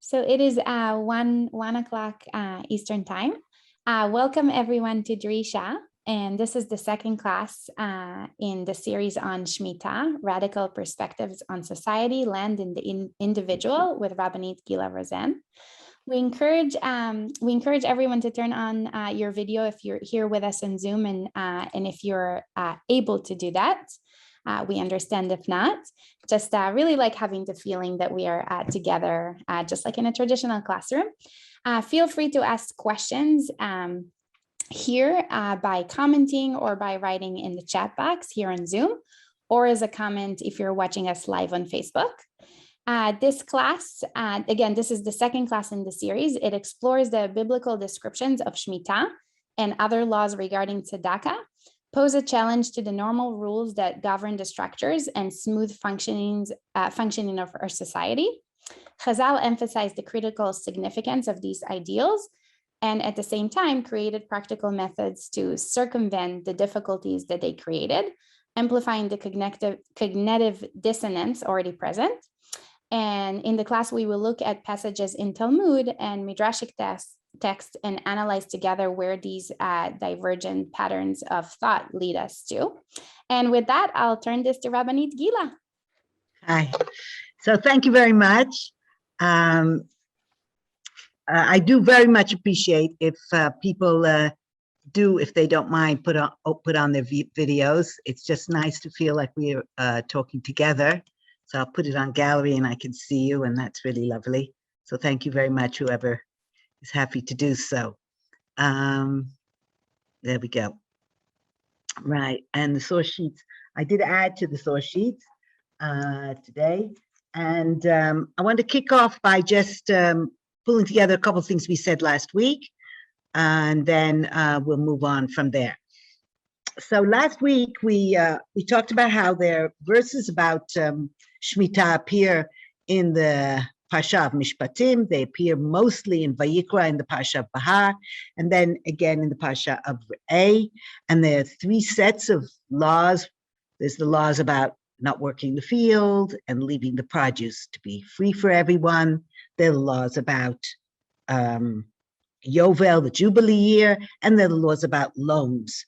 So it is 1 o'clock Eastern time. Welcome everyone to Drisha. And this is the second class in the series on Shemittah, Radical Perspectives on Society, Land, and the Individual with Rabbanit, Gilla, Rosen. We encourage everyone to turn on your video if you're here with us on Zoom, and if you're able to do that. We understand if not. Just really like having the feeling that we are together, just like in a traditional classroom. Feel free to ask questions here by commenting or by writing in the chat box here on Zoom, or as a comment if you're watching us live on Facebook. This class, again, this is the second class in the series. It explores the biblical descriptions of Shemittah and other laws regarding Tzedakah, pose a challenge to the normal rules that govern the structures and smooth functioning of our society. Hazal emphasized the critical significance of these ideals, and at the same time created practical methods to circumvent the difficulties that they created, amplifying the cognitive dissonance already present. And in the class, we will look at passages in Talmud and Midrashic text and analyze together where these divergent patterns of thought lead us to. And with that, I'll turn this to Rabbanit Gilla. Hi. So thank you very much. I do very much appreciate if people if they don't mind, put on their videos. It's just nice to feel like we're talking together. So I'll put it on gallery and I can see you, and that's really lovely. So thank you very much, whoever is happy to do so. There we go. Right, and the source sheets. I did add to the source sheets today. And I want to kick off by just pulling together a couple of things we said last week, and then we'll move on from there. So last week we talked about how there are verses about Shemittah appear in the Parsha of Mishpatim. They appear mostly in Vayikra in the Parsha of Bahar, and then again in the Parsha of Re'eh. And there are three sets of laws. There's the laws about not working the field and leaving the produce to be free for everyone. There are the laws about Yovel, the Jubilee year, and there are the laws about loans.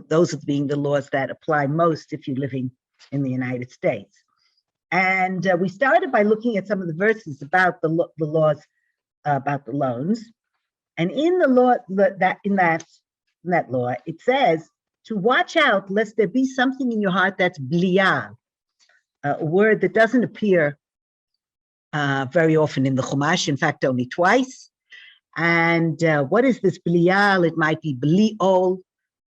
Those being the laws that apply most if you're living in the United States. And we started by looking at some of the verses about the laws about the loans. And in the law in that law, it says to watch out lest there be something in your heart that's bliyah, a word that doesn't appear very often in the Chumash, in fact, only twice. And what is this bliyah? It might be bli'ol,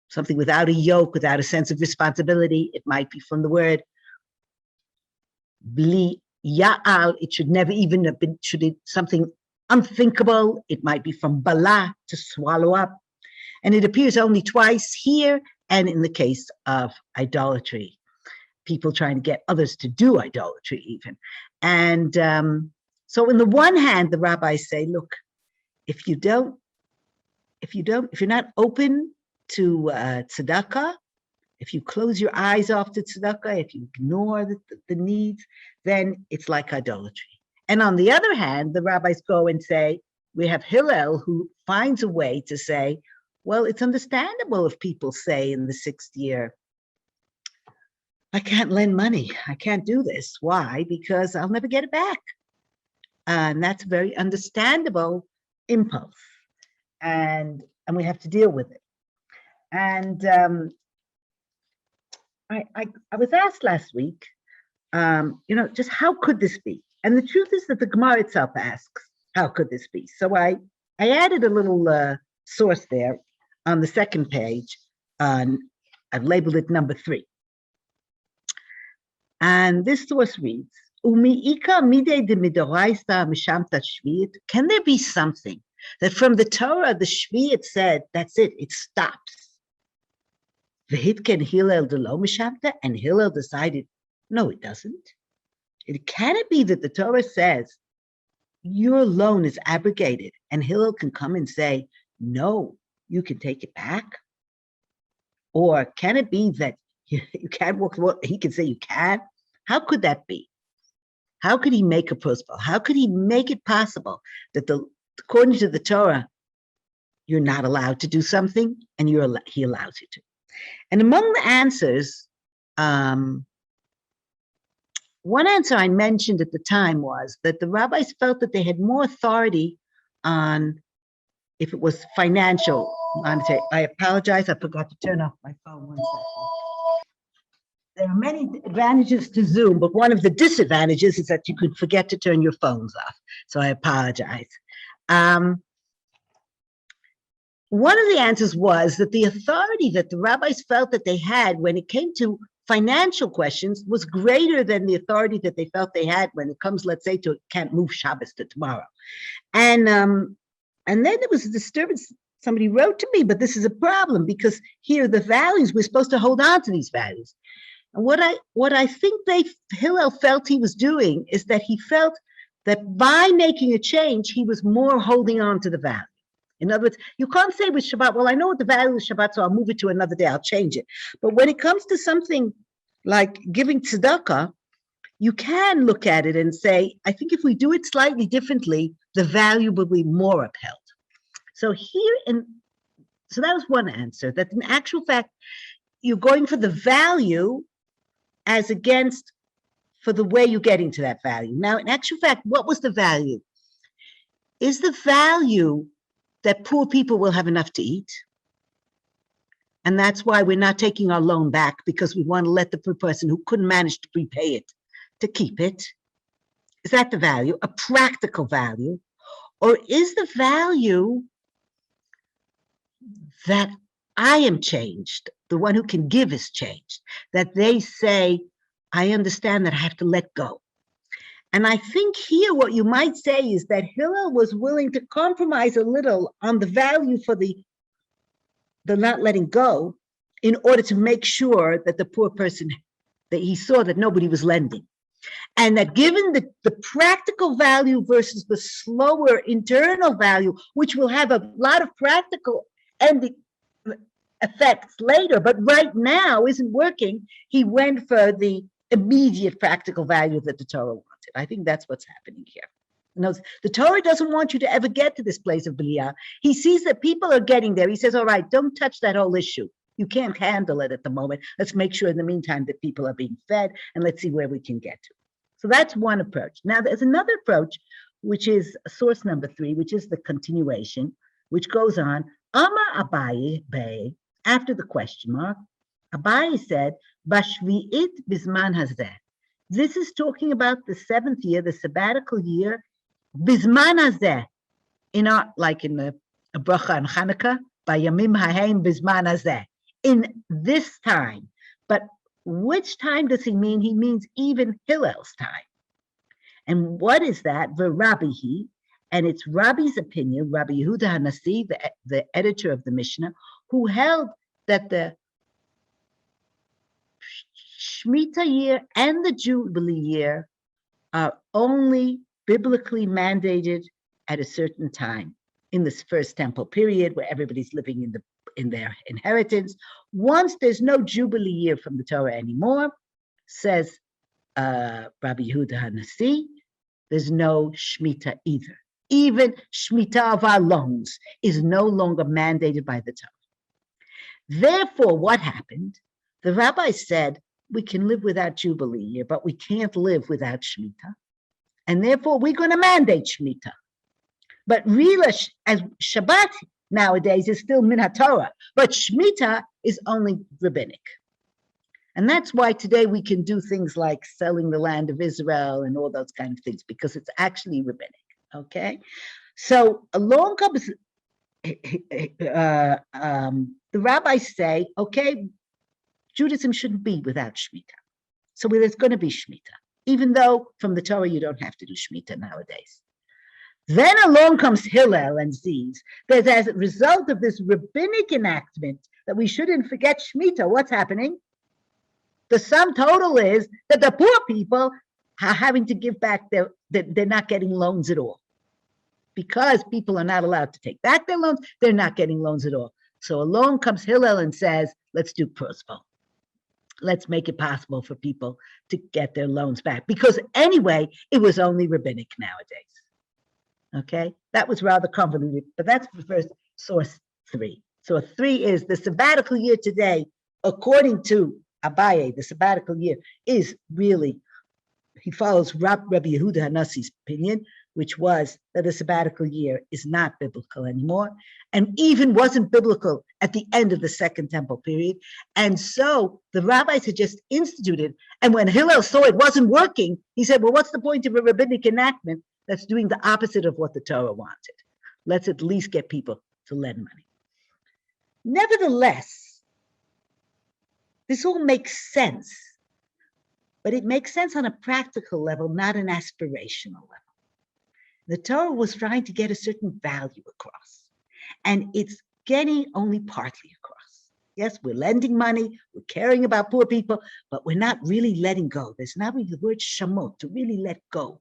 something without a yoke, without a sense of responsibility. It might be from the word bli ya'al. It should never even have been, something unthinkable. It might be from bala, to swallow up. And it appears only twice here and in the case of idolatry. People trying to get others to do idolatry even. And so on the one hand, the rabbis say, look, if you're not open to tzedakah, if you close your eyes off to tzedakah, if you ignore the needs, then it's like idolatry. And on the other hand, the rabbis go and say, we have Hillel who finds a way to say, well, it's understandable if people say in the sixth year, I can't lend money, I can't do this. Why? Because I'll never get it back. And that's a very understandable impulse. And we have to deal with it. And I was asked last week, just how could this be? And the truth is that the Gemara itself asks, how could this be? So I added a little source there on the second page. I've labeled it number 3. And this source reads, can there be something that from the Torah, the Shvi'it said, that's it, it stops? And Hillel decided, no, it doesn't. Can it be that the Torah says your loan is abrogated and Hillel can come and say, no, you can take it back? Or can it be that you can't walk, he can say you can? How could that be? How could he make a prosper? How could he make it possible that according to the Torah, you're not allowed to do something, and he allows you to? And among the answers, one answer I mentioned at the time was that the rabbis felt that they had more authority on if it was financial, monetary. I apologize, I forgot to turn off my phone. 1 second. There are many advantages to Zoom, but one of the disadvantages is that you could forget to turn your phones off. So I apologize. One of the answers was that the authority that the rabbis felt that they had when it came to financial questions was greater than the authority that they felt they had when it comes, let's say, to can't move Shabbos to tomorrow. And then there was a disturbance. Somebody wrote to me, but this is a problem because here the values, we're supposed to hold on to these values. And what I think Hillel felt he was doing is that he felt that by making a change, he was more holding on to the value. In other words, you can't say with Shabbat, well, I know what the value is Shabbat, so I'll move it to another day, I'll change it. But when it comes to something like giving tzedakah, you can look at it and say, I think if we do it slightly differently, the value will be more upheld. So so that was one answer, that in actual fact, you're going for the value as against for the way you're getting to that value. Now, in actual fact, what was the value? Is the value that poor people will have enough to eat? And that's why we're not taking our loan back, because we want to let the poor person who couldn't manage to prepay it to keep it. Is that the value, a practical value? Or is the value that I am changed, the one who can give is changed, that they say, I understand that I have to let go. And I think here what you might say is that Hillel was willing to compromise a little on the value for the not letting go in order to make sure that the poor person, that he saw that nobody was lending. And that given the practical value versus the slower internal value, which will have a lot of practical ending effects later, but right now isn't working, he went for the immediate practical value that the Torah wanted. I think that's what's happening here. The Torah doesn't want you to ever get to this place of B'liyah. He sees that people are getting there. He says, all right, don't touch that whole issue. You can't handle it at the moment. Let's make sure in the meantime that people are being fed, and let's see where we can get to. So that's one approach. Now, there's another approach, which is source number 3, which is the continuation, which goes on. Amar Abaye Bey, after the question mark, Abaye said, Bashvi'it bisman hazeh. This is talking about the 7th year, the sabbatical year, bisman hazeh. Like in the bracha and Hanukkah, Bayamim hahem bisman hazeh. In this time. But which time does he mean? He means even Hillel's time. And what is that? V'Rabbihi, and it's Rabbi's opinion, Rabbi Yehuda HaNasi, the editor of the Mishnah, who held that the Shemitah year and the Jubilee year are only biblically mandated at a certain time in this first temple period where everybody's living in their inheritance. Once there's no Jubilee year from the Torah anymore, says Rabbi Yehuda HaNasi, there's no Shemitah either. Even Shemitah of our loans is no longer mandated by the Torah. Therefore, what happened? The rabbi said, we can live without Jubilee year, but we can't live without Shemitah. And therefore, we're going to mandate Shemitah. But really, as Shabbat nowadays is still min haTorah, but Shemitah is only rabbinic. And that's why today we can do things like selling the land of Israel and all those kind of things, because it's actually rabbinic, okay? So along comes, the rabbis say, okay, Judaism shouldn't be without Shemitah. So there's going to be Shemitah, even though from the Torah you don't have to do Shemitah nowadays. Then along comes Hillel and sees that as a result of this rabbinic enactment that we shouldn't forget Shemitah, what's happening? The sum total is that the poor people are having to give back they're not getting loans at all. Because people are not allowed to take back their loans, they're not getting loans at all. So along comes Hillel and says, let's do prospo. let's make it possible for people to get their loans back. Because anyway, it was only rabbinic nowadays. Okay, that was rather convoluted, but that's the first source 3. Source 3 is the sabbatical year today, according to Abaye, the sabbatical year is really, he follows Rabbi Yehuda Hanassi's opinion, which was that a sabbatical year is not biblical anymore, and even wasn't biblical at the end of the Second Temple period. And so the rabbis had just instituted, and when Hillel saw it wasn't working, he said, well, what's the point of a rabbinic enactment that's doing the opposite of what the Torah wanted? Let's at least get people to lend money. Nevertheless, this all makes sense, but it makes sense on a practical level, not an aspirational level. The Torah was trying to get a certain value across, and it's getting only partly across. Yes, we're lending money, we're caring about poor people, but we're not really letting go. There's not really the word shamot, to really let go.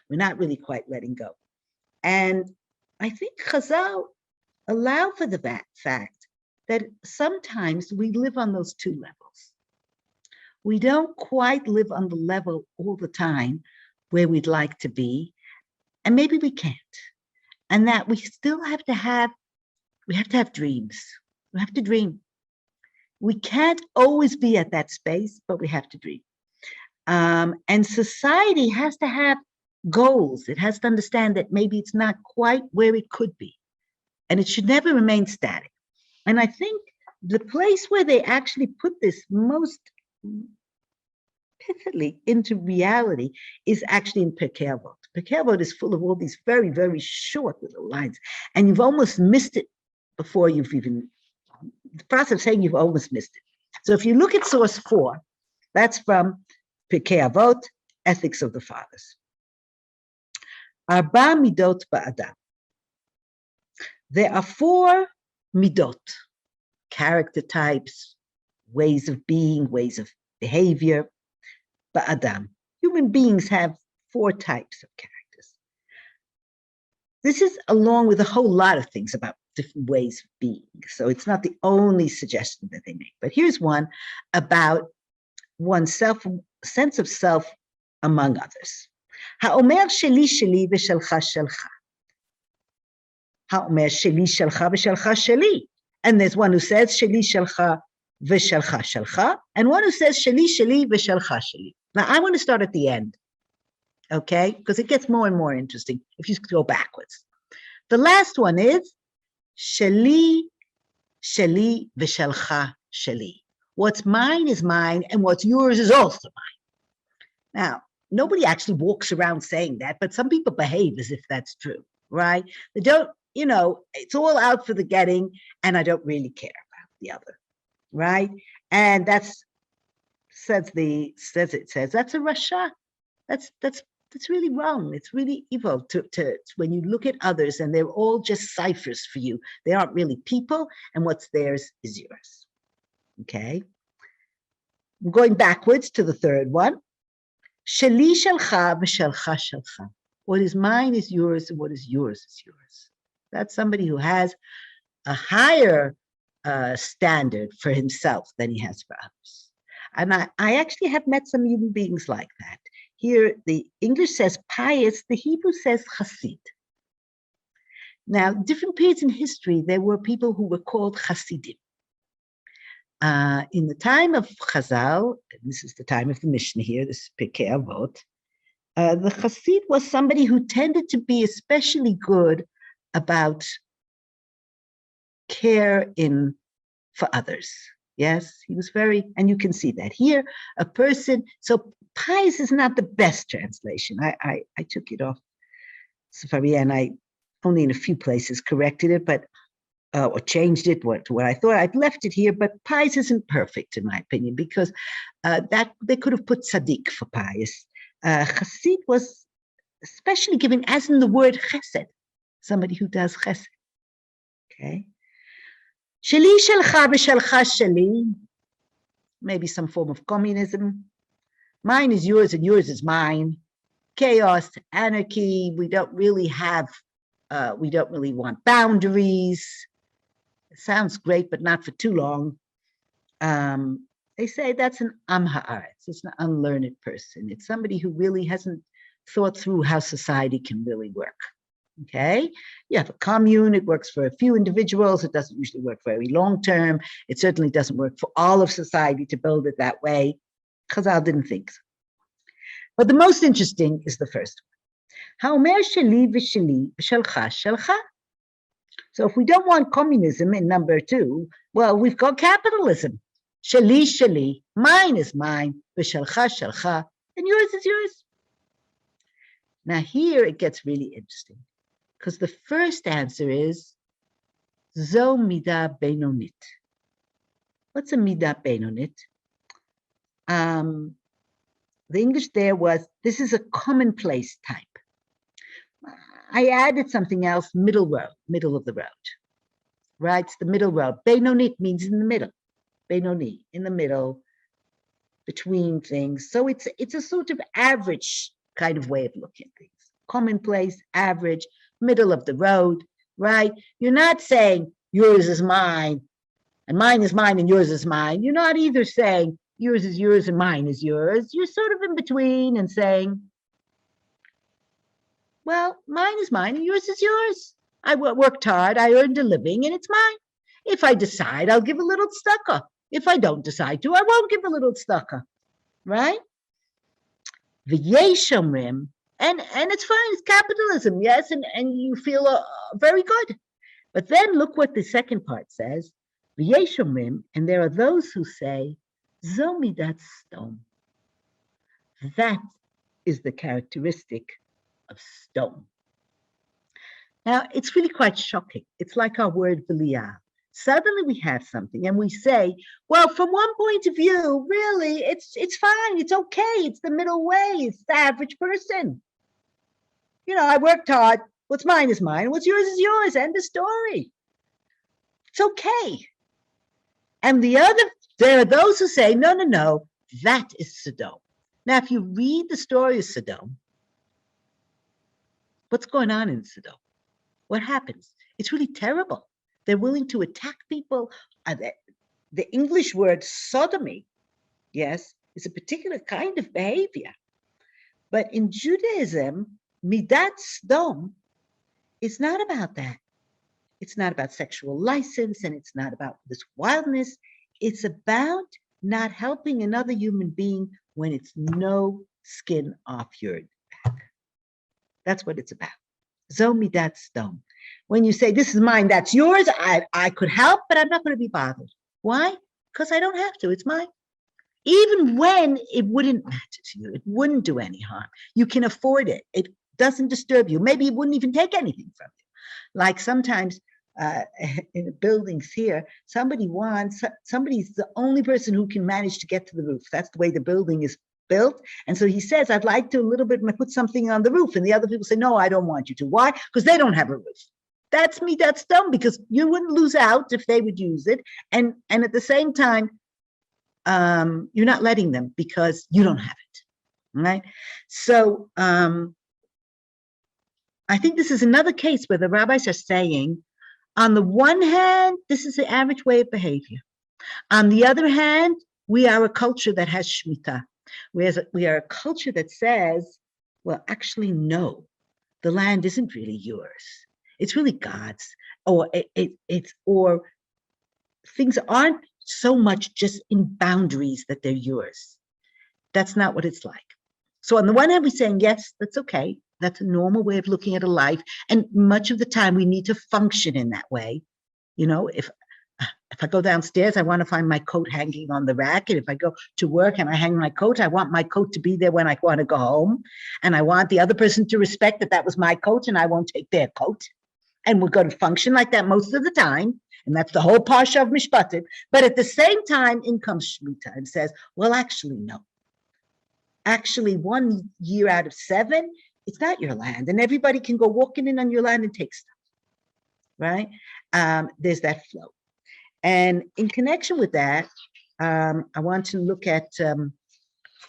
We're not really quite letting go. And I think Hazal allow for the fact that sometimes we live on those two levels. We don't quite live on the level all the time where we'd like to be, and maybe we can't. And that we still have to have dreams. We have to dream. We can't always be at that space, but we have to dream. And society has to have goals. It has to understand that maybe it's not quite where it could be. And it should never remain static. And I think the place where they actually put this most pithily into reality is actually in Pirkei Avot. Pirkei Avot is full of all these very, very short little lines, and you've almost missed it before you've even, the process of saying you've almost missed it. So if you look at source 4, that's from Pirkei Avot, Ethics of the Fathers. Arba midot ba'adam. There are 4 midot, character types, ways of being, ways of behavior, ba'adam. Human beings have 4 types of characters. This is along with a whole lot of things about different ways of being. So it's not the only suggestion that they make. But here's one about oneself, sense of self among others. Ha'omer sheli sheli v'shelcha shelcha. Ha'omer sheli shelcha v'shelcha sheli. And there's one who says sheli shelcha v'shelcha shelcha, and one who says sheli sheli v'shelcha sheli. Now I want to start at the end, okay? Because it gets more and more interesting if you go backwards. The last one is sheli sheli v'shelcha sheli. What's mine is mine, and what's yours is also mine. Now, nobody actually walks around saying that, but some people behave as if that's true, right? They don't, it's all out for the getting, and I don't really care about the other, right? And that's that's a rasha. That's really wrong. It's really evil to when you look at others and they're all just ciphers for you. They aren't really people, and what's theirs is yours. Okay. I'm going backwards to the third one. Sheli shelcha v'shelcha shelcha. What is mine is yours, and what is yours is yours. That's somebody who has a higher standard for himself than he has for others. And I actually have met some human beings like that. Here, the English says pious, the Hebrew says chassid. Now, different periods in history, there were people who were called chassidim. In the time of Hazal, and this is the time of the Mishnah here, this is Pirkei Avot, the chassid was somebody who tended to be especially good about care for others. Yes, he was very, and you can see that here, a person, so pious is not the best translation. I took it off Sephirah, and I only in a few places corrected it, but or changed it to what I thought. I've left it here, but pious isn't perfect in my opinion, because that they could have put tzaddik for pious. Chassid was especially given, as in the word chesed, somebody who does chesed. Okay. Sheli shelcha v'shelcha sheli, maybe some form of communism. Mine is yours and yours is mine. Chaos, anarchy. We don't really want boundaries. It sounds great, but not for too long. they say that's an am ha'aretz. It's an unlearned person. It's somebody who really hasn't thought through how society can really work. Okay, you have a commune, it works for a few individuals, it doesn't usually work very long term, it certainly doesn't work for all of society to build it that way. Hazal didn't think so. But the most interesting is the first one. Ha'omer sheli v'sheli v'shelcha shelcha. So if we don't want communism in number 2, well, we've got capitalism. Sheli sheli, mine is mine, v'shelcha shelcha, and yours is yours. Now here it gets really interesting, because the first answer is zo midah benonit. What's a midah benonit? The English there was, this is a commonplace type. I added something else, middle of the road, right? It's the middle road. Benonit means in the middle. Benoni, in the middle, between things. So it's a sort of average kind of way of looking at things. Commonplace, average, middle of the road, right? You're not saying yours is mine and mine is mine and yours is mine. You're not either saying yours is yours and mine is yours. You're sort of in between and saying, well, mine is mine and yours is yours. I worked hard, I earned a living, and it's mine. If I decide, I'll give a little tzedakah. If I don't decide to, I won't give a little tzedakah, right? V'yesh omrim, and it's fine, it's capitalism, yes, and you feel very good. But then look what the second part says. V'yesh omrim, and there are those who say, zo midat stom. That is the characteristic of stone. Now, it's really quite shocking. It's like our word b'liyah. Suddenly we have something and we say, well, from one point of view, really, it's fine, it's okay, it's the middle way, it's the average person. You know, I worked hard, what's mine is mine, what's yours is yours, end of story. It's okay. And there are those who say, no, that is Sodom. Now, if you read the story of Sodom, what's going on in Sodom? What happens? It's really terrible. They're willing to attack people. The English word sodomy, yes, is a particular kind of behavior. But in Judaism, midat sdom is not about that. It's not about sexual license, and it's not about this wildness. It's about not helping another human being when it's no skin off your back. That's what it's about. Zo midat sdom. When you say, this is mine, that's yours, I could help, but I'm not going to be bothered. Why? Because I don't have to. It's mine. Even when it wouldn't matter to you, it wouldn't do any harm. You can afford it. It doesn't disturb you. Maybe it wouldn't even take anything from you. Like sometimes in the buildings here, somebody's the only person who can manage to get to the roof. That's the way the building is built. And so he says, I'd like to a little bit put something on the roof. And the other people say, no, I don't want you to. Why? Because they don't have a roof. That's me, that's dumb, because you wouldn't lose out if they would use it. And at the same time, you're not letting them because you don't have it, right? So I think this is another case where the rabbis are saying, on the one hand, this is the average way of behavior. On the other hand, we are a culture that has Shemittah. Whereas we are a culture that says, well, actually, no, the land isn't really yours. It's really God's, or or things aren't so much just in boundaries that they're yours. That's not what it's like. So on the one hand, we're saying, yes, that's okay. That's a normal way of looking at a life. And much of the time we need to function in that way. You know, if I go downstairs, I want to find my coat hanging on the rack. And if I go to work and I hang my coat, I want my coat to be there when I want to go home. And I want the other person to respect that was my coat and I won't take their coat. And we're going to function like that most of the time. And that's the whole parsha of Mishpatim. But at the same time, in comes Shemitah and says, well, actually, no. Actually, 1 year out of 7, it's not your land. And everybody can go walking in on your land and take stuff, right? There's that flow. And in connection with that, I want to look at the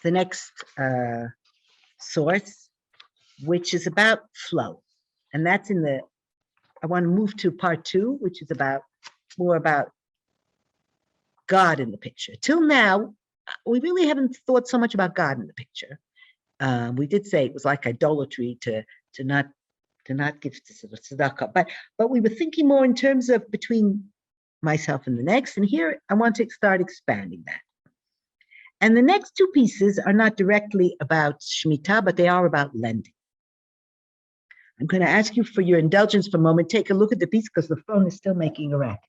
next source, which is about flow. And that's I want to move to part 2, which is more about God in the picture. Till now, we really haven't thought so much about God in the picture. We did say it was like idolatry to not give tzedakah, but we were thinking more in terms of between myself and the next. And here I want to start expanding that. And the next two pieces are not directly about Shemittah, but they are about lending. I'm going to ask you for your indulgence for a moment. Take a look at the piece because the phone is still making a racket.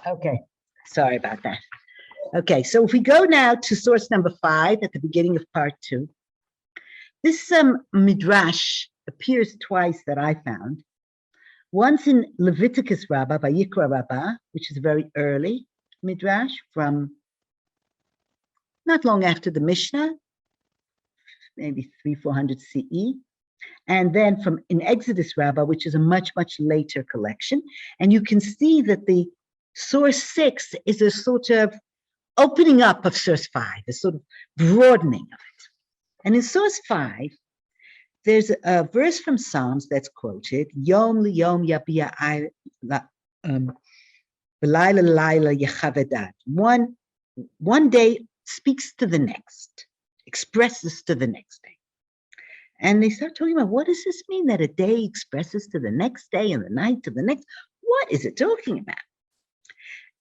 Okay, sorry about that. Okay, so if we go now to source number 5 at the beginning of part 2, this midrash appears twice that I found. Once in Leviticus Rabbah, Vayikra Rabbah, which is a very early midrash from not long after the Mishnah, maybe 300-400 CE. And then from in Exodus Rabbah, which is a much, much later collection. And you can see that the source 6 is a sort of opening up of source 5, a sort of broadening of it. And in source 5, there's a verse from Psalms that's quoted, Yom liyom yabiya v'layla layla yachavedat. One day speaks to the next, expresses to the next day. And they start talking about, what does this mean that a day expresses to the next day and the night to the next? What is it talking about?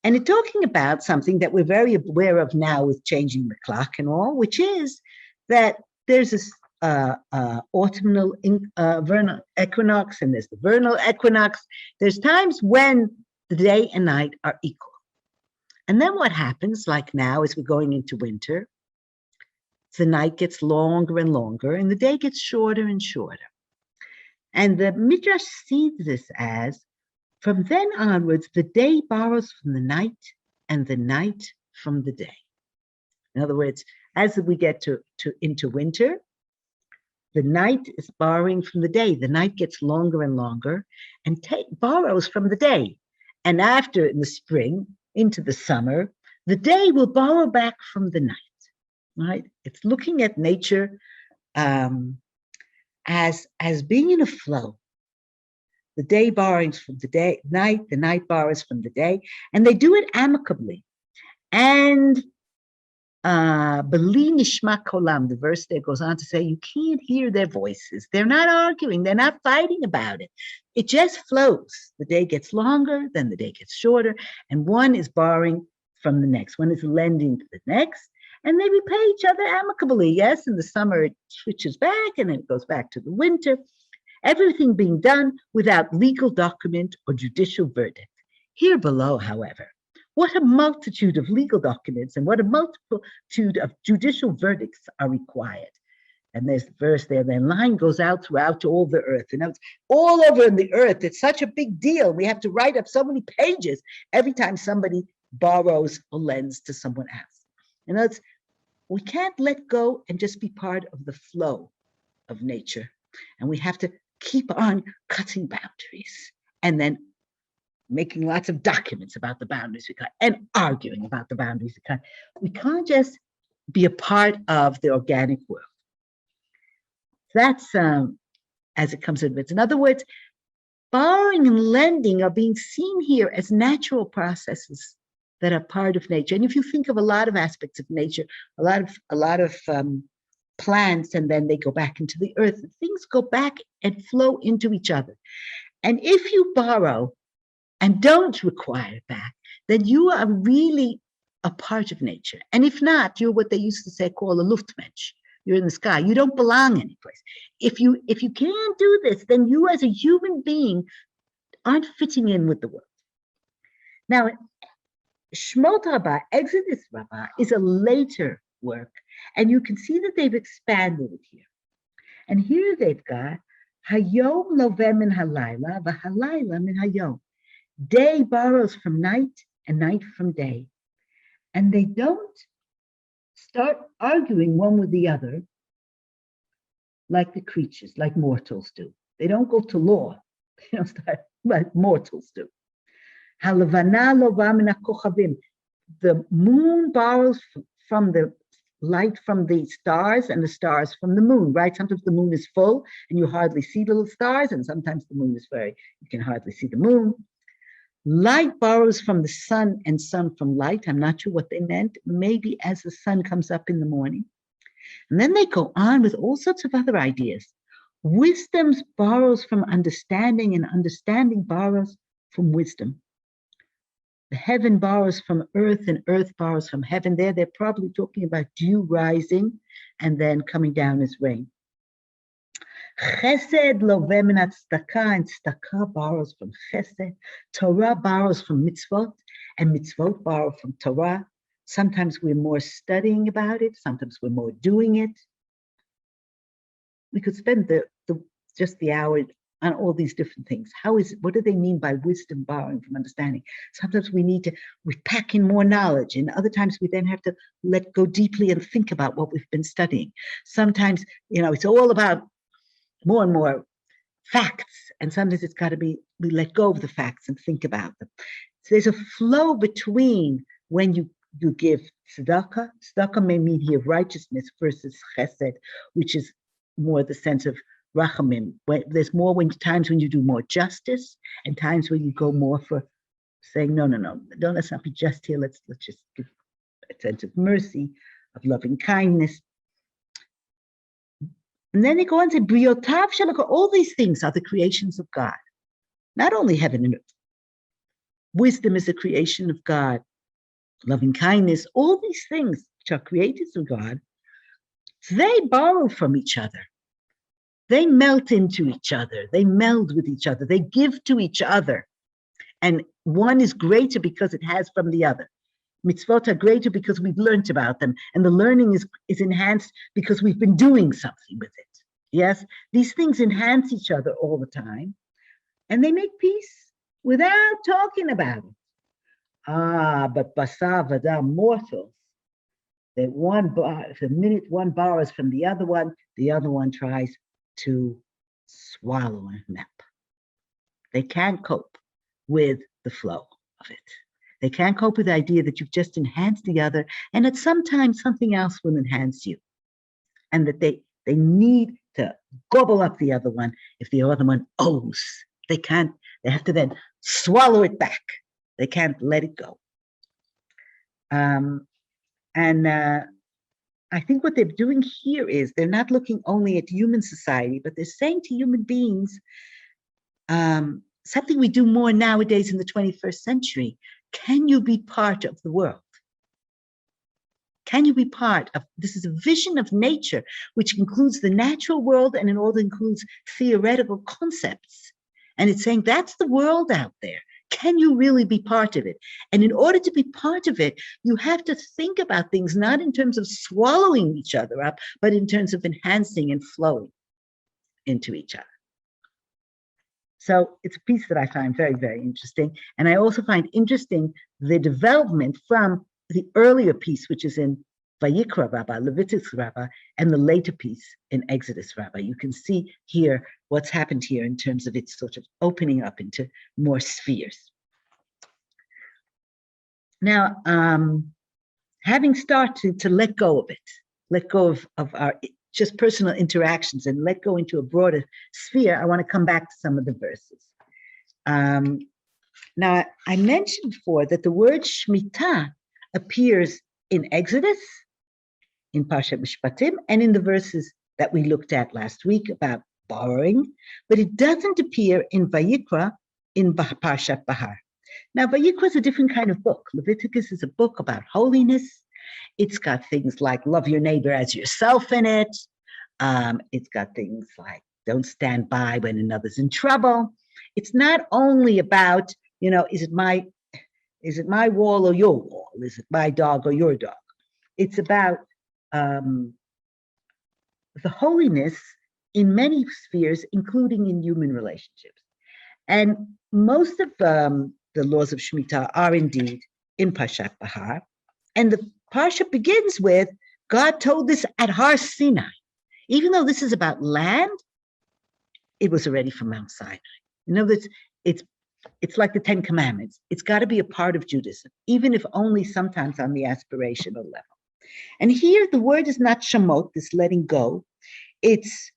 And it's talking about something that we're very aware of now with changing the clock and all, which is that there's this autumnal vernal equinox, and there's the vernal equinox. There's times when the day and night are equal. And then what happens, like now as we're going into winter, the night gets longer and longer, and the day gets shorter and shorter. And the Midrash sees this as, from then onwards, the day borrows from the night, and the night from the day. In other words, as we get into winter, the night is borrowing from the day. The night gets longer and longer, and borrows from the day. And after, in the spring, into the summer, the day will borrow back from the night. Right? It's looking at nature as being in a flow. The day borrows from the night borrows from the day, and they do it amicably. And Beli nishma kolam, the verse there goes on to say, you can't hear their voices. They're not arguing. They're not fighting about it. It just flows. The day gets longer, then the day gets shorter, and one is borrowing from the next. One is lending to the next, and they repay each other amicably. Yes, in the summer it switches back, and then it goes back to the winter. Everything being done without legal document or judicial verdict. Here below, however, what a multitude of legal documents and what a multitude of judicial verdicts are required. And there's the verse there, the line goes out throughout to all the earth. And it's all over in the earth. It's such a big deal. We have to write up so many pages every time somebody borrows or lends to someone else. In other words, we can't let go and just be part of the flow of nature. And we have to keep on cutting boundaries and then making lots of documents about the boundaries we cut and arguing about the boundaries we cut. We can't just be a part of the organic world. That's as it comes in bits. In other words, borrowing and lending are being seen here as natural processes that are part of nature. And if you think of a lot of aspects of nature, a lot of plants, and then they go back into the earth, and things go back and flow into each other. And if you borrow and don't require it back, then you are really a part of nature. And if not, you're what they used to say, call a Luftmensch. You're in the sky. You don't belong anyplace. If you can't do this, then you as a human being aren't fitting in with the world. Now, Shemot Rabbah, Exodus Rabbah, is a later work, and you can see that they've expanded it here. And here they've got Hayom loveh min halayla, v'halayla min hayom. Day borrows from night, and night from day. And they don't start arguing one with the other like the creatures, like mortals do. They don't go to law. They don't start like mortals do. Halavana lova min hakochavim. The moon borrows from the light from the stars and the stars from the moon, right? Sometimes the moon is full and you hardly see the little stars, and sometimes the moon is you can hardly see the moon. Light borrows from the sun and sun from light. I'm not sure what they meant. Maybe as the sun comes up in the morning. And then they go on with all sorts of other ideas. Wisdom borrows from understanding, and understanding borrows from wisdom. The heaven borrows from earth, and earth borrows from heaven. There, they're probably talking about dew rising and then coming down as rain. Chesed loveh min tzedakah, and tzedakah borrows from chesed. Torah borrows from mitzvot, and mitzvot borrow from Torah. Sometimes we're more studying about it. Sometimes we're more doing it. We could spend just the hour on all these different things. What do they mean by wisdom borrowing from understanding? Sometimes we pack in more knowledge, and other times we then have to let go deeply and think about what we've been studying. Sometimes, it's all about more and more facts, and sometimes it's got to be, we let go of the facts and think about them. So there's a flow between when you give tzedakah. Tzedakah may mean here righteousness versus chesed, which is more the sense of rachamim. There's times when you do more justice, and times when you go more for saying, no, let's not be just here. Let's just give a sense of mercy, of loving kindness. And then they go on to briotav shalakah. All these things are the creations of God, not only heaven and earth. Wisdom is a creation of God. Loving kindness, all these things which are created of God, they borrow from each other. They melt into each other. They meld with each other. They give to each other. And one is greater because it has from the other. Mitzvot are greater because we've learned about them. And the learning is enhanced because we've been doing something with it. Yes, these things enhance each other all the time. And they make peace without talking about it. But basar v'dam, mortals, the minute one borrows from the other one tries to swallow him up. They can't cope with the flow of it. They can't cope with the idea that you've just enhanced the other, and that sometimes something else will enhance you. And that they need to gobble up the other one if the other one owes. They have to then swallow it back. They can't let it go. I think what they're doing here is they're not looking only at human society, but they're saying to human beings, something we do more nowadays in the 21st century. Can you be part of the world? Can you be part of, this is a vision of nature, which includes the natural world and it also includes theoretical concepts. And it's saying that's the world out there. Can you really be part of it? And in order to be part of it, you have to think about things not in terms of swallowing each other up, but in terms of enhancing and flowing into each other. So it's a piece that I find very, very interesting. And I also find interesting the development from the earlier piece, which is in Vayikra Rabbah, Leviticus Rabbah, and the later piece in Exodus Rabbah. You can see here what's happened here in terms of its sort of opening up into more spheres. Now, having started to let go of it, let go of our just personal interactions and let go into a broader sphere, I want to come back to some of the verses. Now, I mentioned before that the word Shemittah appears in Exodus, in Parshat Mishpatim, and in the verses that we looked at last week about borrowing, but it doesn't appear in Vayikra in Parshat Bahar. Now, Vayikra is a different kind of book. Leviticus is a book about holiness. It's got things like love your neighbor as yourself in it. It's got things like don't stand by when another's in trouble. It's not only about, is it my wall or your wall? Is it my dog or your dog? It's about the holiness in many spheres, including in human relationships. And most of the laws of Shemitah are indeed in Parshat Bahar. And the Parsha begins with, God told this at Har Sinai. Even though this is about land, it was already from Mount Sinai. In other words, it's like the Ten Commandments. It's got to be a part of Judaism, even if only sometimes on the aspirational level. And here the word is not shamot, this letting go. It's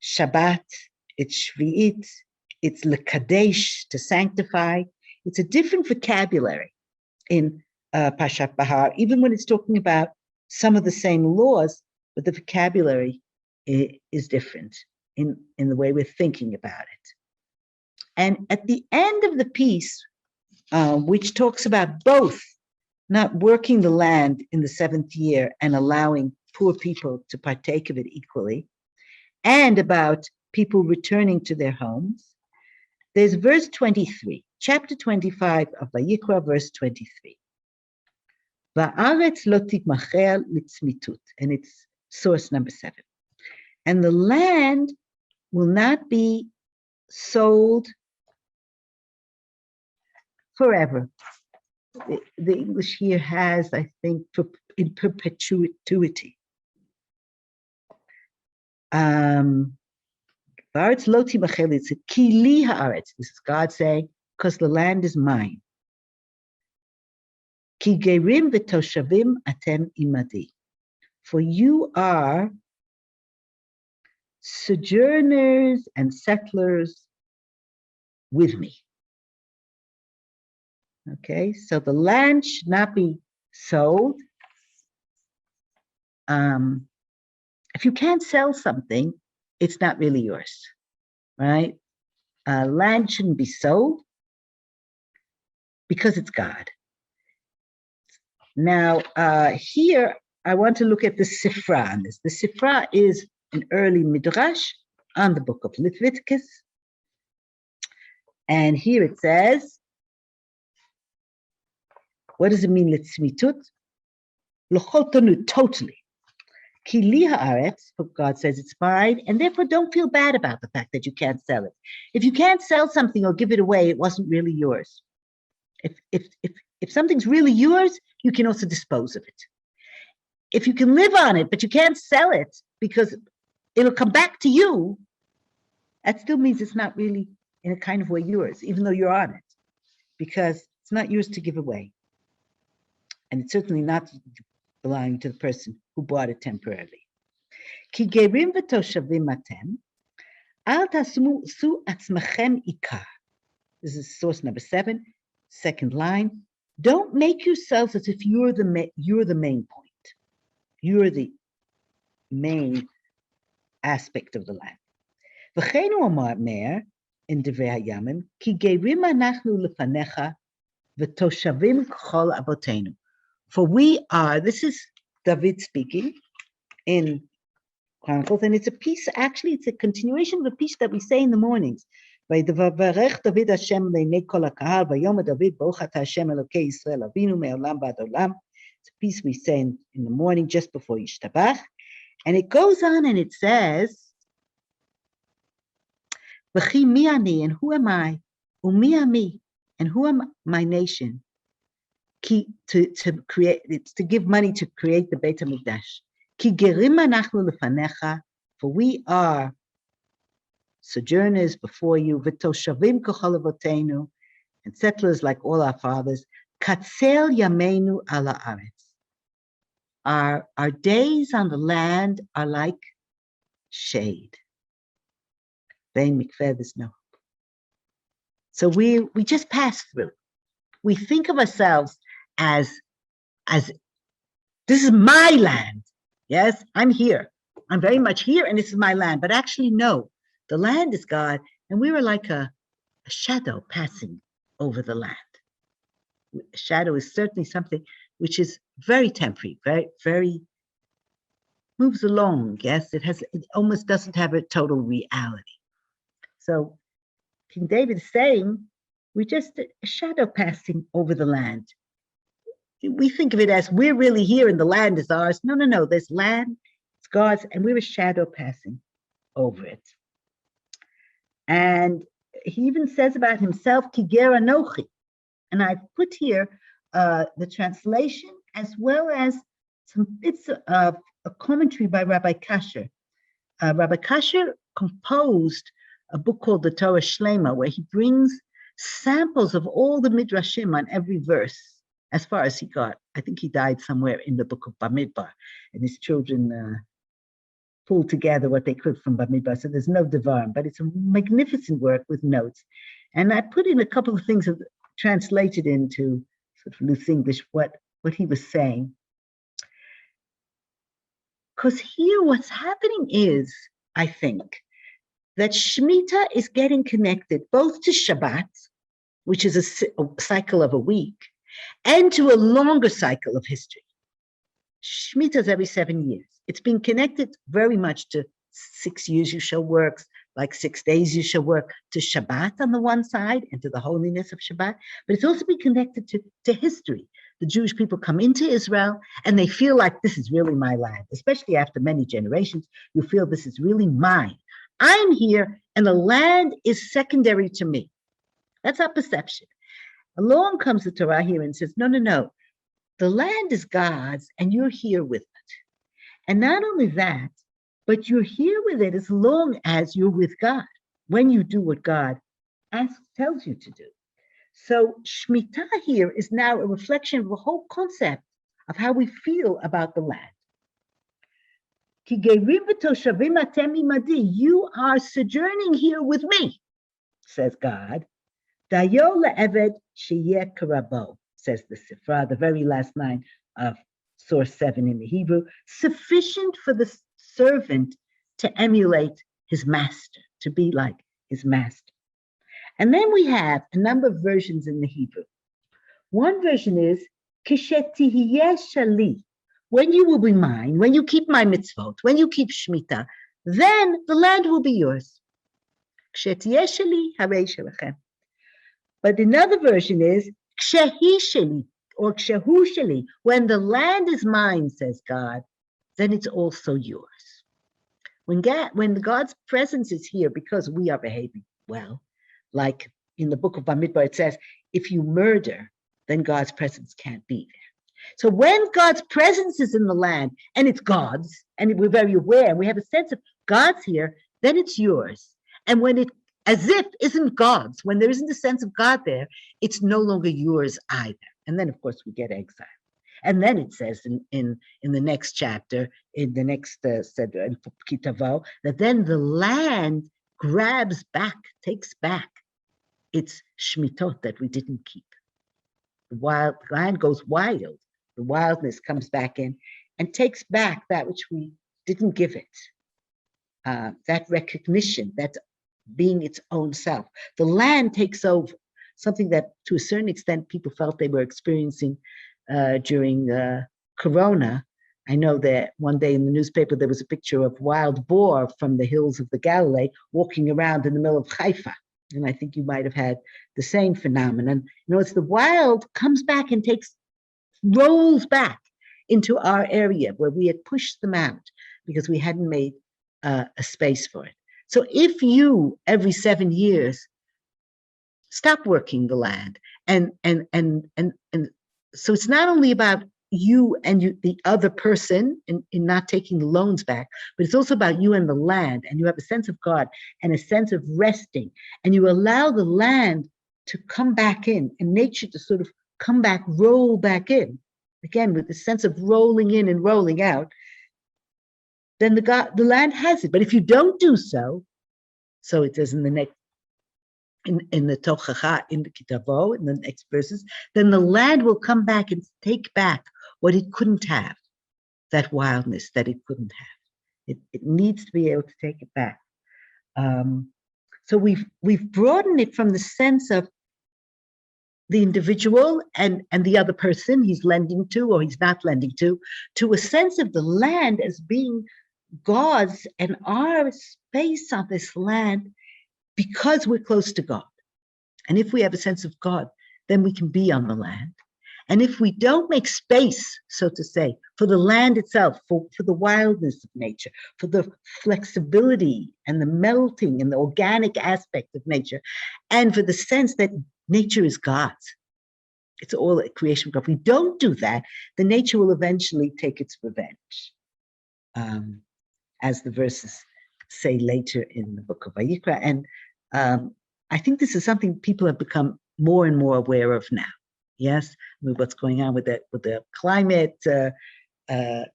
Shabbat, it's Shvi'it, it's lekadesh, to sanctify. It's a different vocabulary in Pashat Bahar, even when it's talking about some of the same laws, but the vocabulary is different in the way we're thinking about it. And at the end of the piece, which talks about both not working the land in the seventh year and allowing poor people to partake of it equally, and about people returning to their homes, there's verse 23, chapter 25 of Vayikra, verse 23. Va'aretz lo titmachel litzmitut, and it's source number 7. And the land will not be sold forever. The English here has, I think, in perpetuity. This is God saying, because the land is mine. Ki gerim v'toshavim atem imadi. For you are sojourners and settlers with me. Okay, so the land should not be sold. If you can't sell something, it's not really yours, right? Land shouldn't be sold because it's God. Now, here, I want to look at the Sephirah on this. The Sephirah is an early Midrash on the book of Leviticus. And here it says, what does it mean, litzmitut? L'choltonu, totally. Ki li haaretz, God says it's fine, and therefore don't feel bad about the fact that you can't sell it. If you can't sell something or give it away, it wasn't really yours. If something's really yours, you can also dispose of it. If you can live on it, but you can't sell it because it'll come back to you, that still means it's not really in a kind of way yours, even though you're on it, because it's not yours to give away. And it's certainly not belonging to the person who bought it temporarily. Ki gerim v'toshavim atem, al tasmu atzmachem ikar. This is source number 7, second line. Don't make yourselves as if you're the main point. You're the main aspect of the land. V'cheinu omar mer in Divrei Hayamim, ki gerim anachnu lefanecha v'toshavim k'chol avotenu. For we are, this is David speaking in Chronicles, and it's a piece, actually, it's a continuation of a piece that we say in the mornings. It's a piece we say in the morning just before Yishtabach. And it goes on and it says, V'chi mi ani, and who am I? Umi ami, and who am my nation? To create, it's to give money to create the Beit HaMikdash. Ki gerim anachnu lefanecha, for we are sojourners before you, v'toshavim k'chol avotenu, and settlers like all our fathers. Katzel yameinu ala aretz. Our days on the land are like shade. Vein mikveh, there's no hope. So we just pass through. We think of ourselves as this is my land. Yes, I'm here. I'm very much here, and this is my land. But actually, no, the land is God, and we were like a shadow passing over the land. A shadow is certainly something which is very temporary, very, very moves along. Yes, it almost doesn't have a total reality. So King David is saying, we're just a shadow passing over the land. We think of it as we're really here and the land is ours. No, there's land, it's God's, and we're a shadow passing over it. And he even says about himself, Kiger Anochi. And I put here the translation as well as some bits of a commentary by Rabbi Kasher. Rabbi Kasher composed a book called the Torah Shlema, where he brings samples of all the Midrashim on every verse, as far as he got. I think he died somewhere in the book of Bamidbar, and his children pulled together what they could from Bamidbar. So there's no Devarim, but it's a magnificent work with notes. And I put in a couple of things translated into sort of loose English what he was saying. Because here what's happening is, I think, that Shemitah is getting connected both to Shabbat, which is a cycle of a week, and to a longer cycle of history. Shemitah is every 7 years. It's been connected very much to 6 years you shall work, like 6 days you shall work, to Shabbat on the one side and to the holiness of Shabbat, but it's also been connected to history. The Jewish people come into Israel and they feel like this is really my land, especially after many generations. You feel this is really mine. I'm here and the land is secondary to me. That's our perception. Along comes the Torah here and says, no. The land is God's and you're here with it. And not only that, but you're here with it as long as you're with God, when you do what God tells you to do. So Shemitah here is now a reflection of the whole concept of how we feel about the land. You are sojourning here with me, says God. Says the Sephirah, the very last line of source 7 in the Hebrew, sufficient for the servant to emulate his master, to be like his master. And then we have a number of versions in the Hebrew. One version is, Kishetihiyeh shali, when you will be mine, when you keep my mitzvot, when you keep Shemitah, then the land will be yours. Kishetihiyeh shali, harei shelachem. But another version is, Kshehi shali, or Kshehu shali, when the land is mine, says God, then it's also yours. When God's presence is here because we are behaving well, like in the book of Bamidbar, it says, if you murder, then God's presence can't be there. So when God's presence is in the land, and it's God's, and we're very aware, and we have a sense of God's here, then it's yours. And when it, as if isn't God's, when there isn't a sense of God there, it's no longer yours either. And then, of course, we get exile. And then it says in the next chapter, in the next Seder, in Kitavo, that then the land grabs back, takes back its shmitot that we didn't keep. The land goes wild. The wildness comes back in and takes back that which we didn't give it. That recognition, that being its own self. The land takes over, something that to a certain extent people felt they were experiencing during Corona. I know that one day in the newspaper there was a picture of wild boar from the hills of the Galilee walking around in the middle of Haifa. And I think you might have had the same phenomenon. You know, it's the wild comes back and rolls back into our area where we had pushed them out because we hadn't made a space for it. So if you, every 7 years, stop working the land, and so it's not only about you and the other person in not taking loans back, but it's also about you and the land, and you have a sense of God and a sense of resting, and you allow the land to come back in and nature to sort of come back, roll back in, again with the sense of rolling in and rolling out, then the land has it. But if you don't do so it says in the next, in the Tochacha, in the Kitavo, in the next verses, then the land will come back and take back what it couldn't have, that wildness that it couldn't have. It needs to be able to take it back. So we've broadened it from the sense of the individual and the other person he's lending to or he's not lending to a sense of the land as being God's and our space on this land because we're close to God. And if we have a sense of God, then we can be on the land. And if we don't make space, so to say, for the land itself, for the wildness of nature, for the flexibility and the melting and the organic aspect of nature, and for the sense that nature is God's, it's all a creation of God. If we don't do that, then nature will eventually take its revenge, as the verses say later in the book of Vayikra. And I think this is something people have become more and more aware of now. Yes, with what's going on with the climate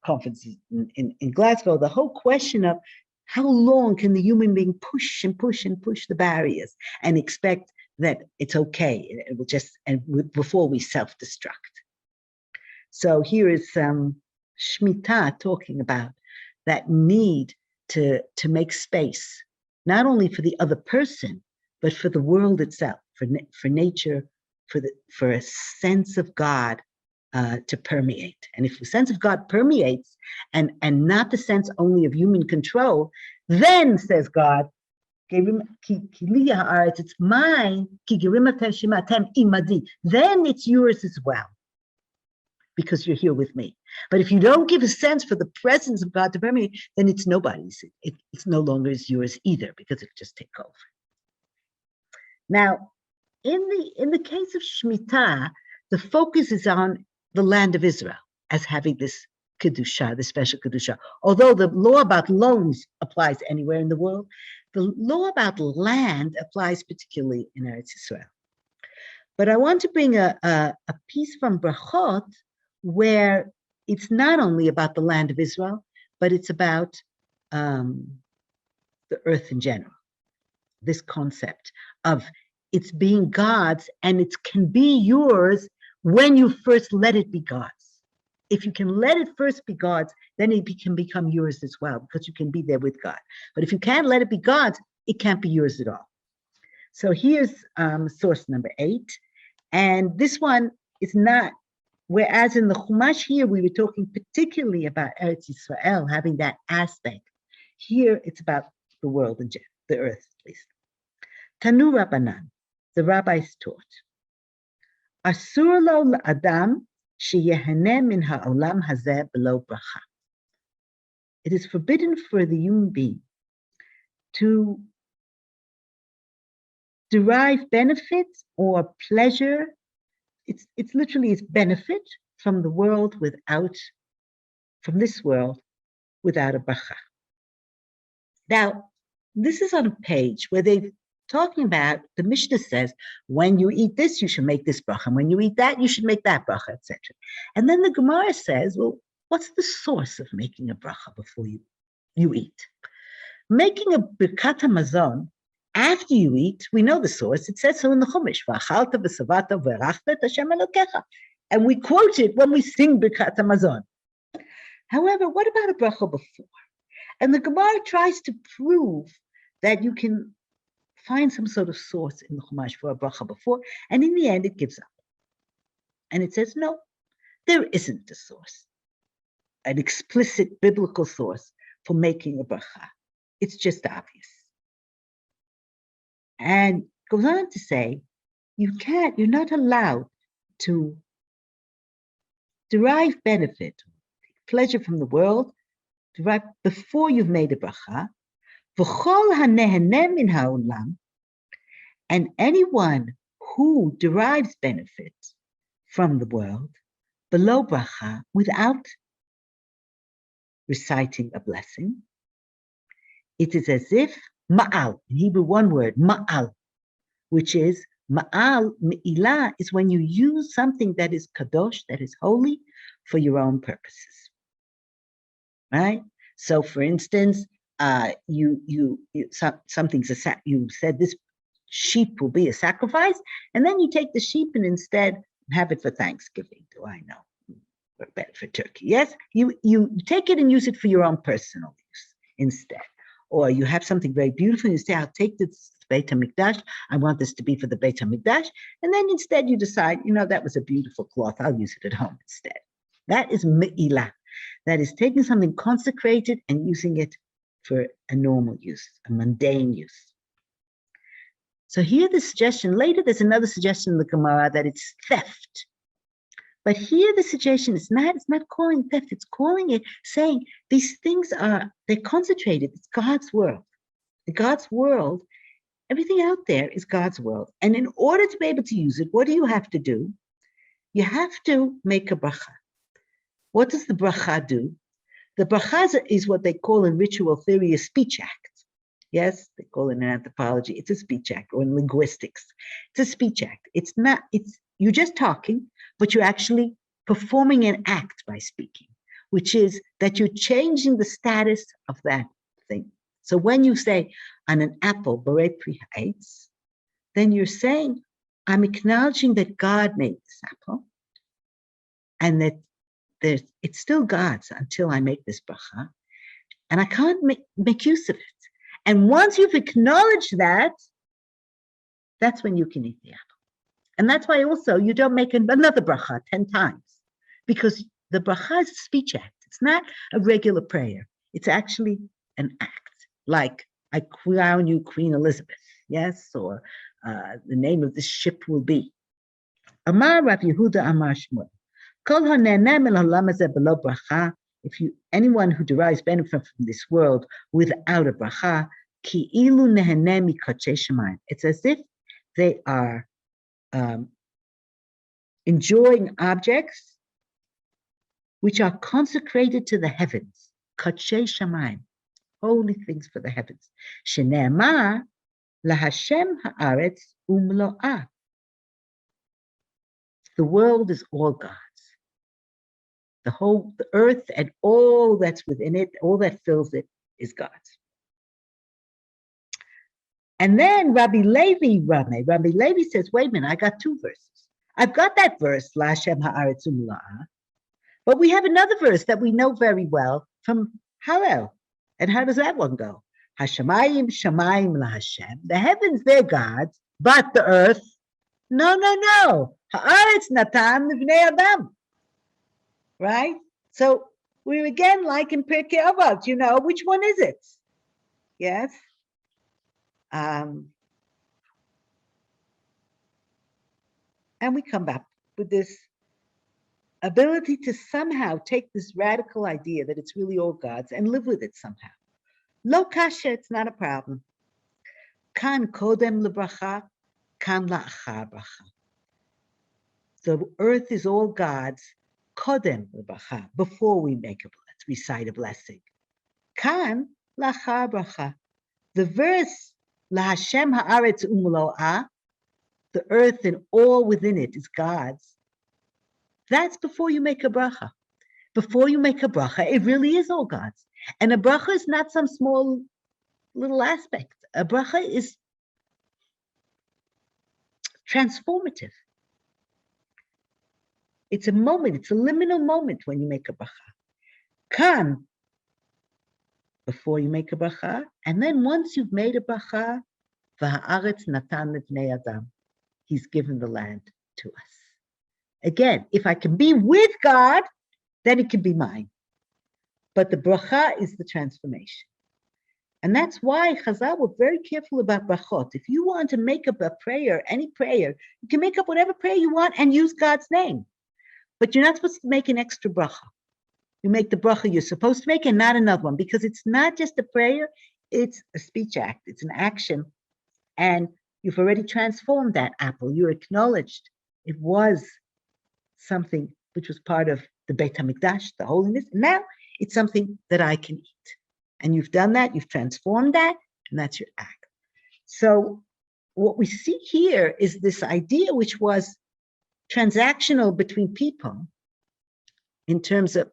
conference in Glasgow, the whole question of how long can the human being push and push and push the barriers and expect that it's okay, it will just, and before we self-destruct. So here is Shemittah talking about that need to make space, not only for the other person, but for the world itself, for nature, for a sense of God to permeate. And if the sense of God permeates and not the sense only of human control, then, says God, it's mine, then it's yours as well, because you're here with me. But if you don't give a sense for the presence of God to permeate, then it's nobody's. It's no longer yours either, because it just take over. Now, in the case of Shemittah, the focus is on the land of Israel as having this kedusha, the special kedusha. Although the law about loans applies anywhere in the world, the law about land applies particularly in Eretz Yisrael. But I want to bring a piece from Brachot where it's not only about the land of Israel, but it's about the earth in general. This concept of it's being God's, and it can be yours when you first let it be God's. If you can let it first be God's, then it can become yours as well, because you can be there with God. But if you can't let it be God's, it can't be yours at all. So here's source number 8. And this one is not, whereas in the Chumash here, we were talking particularly about Eretz Yisrael, having that aspect. Here, it's about the world and the earth, at least. Tanu Rabbanan, the rabbis taught, Asur lo l'adam sheyehene min ha'olam hazeh b'lo bracha. It is forbidden for the human being to derive benefits or pleasure. It's literally its benefit from the world from this world without a bracha. Now, this is on a page where they've talking about, the Mishnah says, when you eat this, you should make this bracha. And when you eat that, you should make that bracha, etc. And then the Gemara says, well, what's the source of making a bracha before you eat? Making a birkat hamazon after you eat, we know the source. It says so in the Chumash, v'achalta v'savata v'rachta et Hashem Elokecha. And we quote it when we sing birkat hamazon. However, what about a bracha before? And the Gemara tries to prove that you can find some sort of source in the Chumash for a bracha before, and in the end it gives up. And it says, no, there isn't a source, an explicit biblical source for making a bracha. It's just obvious. And goes on to say, you're not allowed to derive benefit, pleasure from the world, derive before you've made a bracha. And anyone who derives benefit from the world below bracha without reciting a blessing, it is as if ma'al, in Hebrew one word, ma'al, which is ma'al, me'ilah, is when you use something that is kadosh, that is holy, for your own purposes, right? So, for instance, you said this sheep will be a sacrifice, and then you take the sheep and instead have it for Thanksgiving. Do I know? Or better for turkey? Yes, you take it and use it for your own personal use instead. Or you have something very beautiful and you say, I'll take this Beit HaMikdash. I want this to be for the Beit HaMikdash. And then instead you decide, that was a beautiful cloth. I'll use it at home instead. That is me'ilah. That is taking something consecrated and using it for a normal use, a mundane use. So here the suggestion, later there's another suggestion in the Gemara that it's theft. But here the suggestion is it's not calling theft, it's calling it, saying these things they're concentrated, it's God's world. In God's world, everything out there is God's world. And in order to be able to use it, what do you have to do? You have to make a bracha. What does the bracha do? The bracha is what they call in ritual theory a speech act. Yes, they call it in anthropology. It's a speech act, or in linguistics. It's a speech act. It's not, you're just talking, but you're actually performing an act by speaking, which is that you're changing the status of that thing. So when you say, on an apple, Borei Pri Ha'etz, then you're saying, I'm acknowledging that God made this apple, and that it's still God's until I make this bracha, and I can't make use of it. And once you've acknowledged that, that's when you can eat the apple. And that's why also you don't make another bracha 10 times, because the bracha is a speech act. It's not a regular prayer. It's actually an act, like I crown you Queen Elizabeth, yes, or the name of this ship will be. Amar Rav Yehuda Amar Shmuel. Kol ha'ne'eneh min ha'olam hazeh belo bracha. If anyone who derives benefit from this world without a bracha, ki ilu neheneh mikadshei shamayim. It's as if they are enjoying objects which are consecrated to the heavens, kadshei shamayim, holy things for the heavens. Shene'emar laHashem ha'aretz u'mlo'ah. The world is all God's. The earth and all that's within it, all that fills it, is God's. And then Rabbi Levi says, wait a minute, I got two verses. I've got that verse, LaHashem ha'aretz u'mlo'ah, but we have another verse that we know very well from Hallel. And how does that one go? Hashamayim shamayim laHashem. The heavens, they're God's, but the earth, no. Ha'aretz natan livnei adam. Right? So we're again like in Pirkei Avot, which one is it? Yes? And we come back with this ability to somehow take this radical idea that it's really all God's and live with it somehow. Lo kasha, it's not a problem. Kan kodem lebracha, kan la'achar bracha. The earth is all God's, kodem lebracha, before we recite a blessing. Kan la'achar bracha. The verse, LaHashem ha'aretz u'mlo'ah, the earth and all within it is God's. That's before you make a bracha. Before you make a bracha, it really is all God's. And a bracha is not some small little aspect. A bracha is transformative. It's a moment, it's a liminal moment when you make a bracha. Kan, before you make a bracha, and then once you've made a bracha, v'ha'aretz natan livnei adam. He's given the land to us. Again, if I can be with God, then it can be mine. But the bracha is the transformation. And that's why Hazal were very careful about brachot. If you want to make up a prayer, any prayer, you can make up whatever prayer you want and use God's name. But you're not supposed to make an extra bracha. You make the bracha you're supposed to make and not another one, because it's not just a prayer, it's a speech act, it's an action. And you've already transformed that apple. You acknowledged it was something which was part of the Beit HaMikdash, the holiness. Now it's something that I can eat. And you've done that, you've transformed that, and that's your act. So what we see here is this idea which was transactional between people in terms of